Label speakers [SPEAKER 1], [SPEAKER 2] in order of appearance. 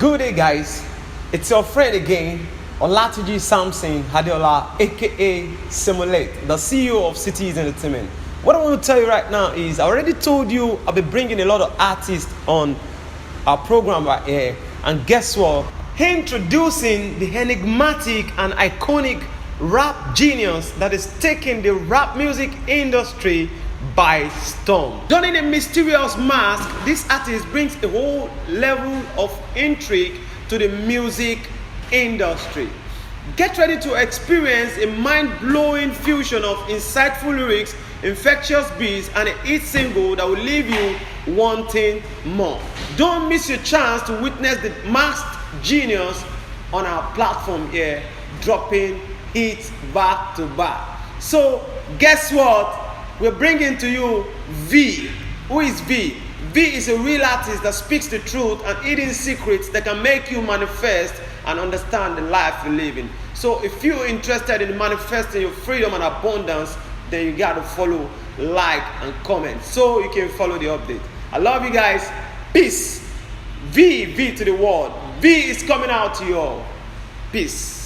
[SPEAKER 1] Good day, guys. It's your friend again, Olatiji Samson Hadiola, aka Simulate, the CEO of Cities Entertainment. What I want to tell you right now is I already told you I'll be bringing a lot of artists on our program right here. And guess what? Introducing the enigmatic and iconic rap genius that is taking the rap music industry by storm. Donning a mysterious mask, this artist brings a whole level of intrigue to the music industry. Get ready to experience a mind-blowing fusion of insightful lyrics, infectious beats, and a hit single that will leave you wanting more. Don't miss your chance to witness the masked genius on our platform here, dropping hits back to back. So, guess what? We're bringing to you V. Who is V? V is a real artist that speaks the truth and hidden secrets that can make you manifest and understand the life you're living. So if you're interested in manifesting your freedom and abundance, then you gotta follow, like, and comment so you can follow the update. I love you guys. Peace. V to the world. V is coming out to you all. Peace.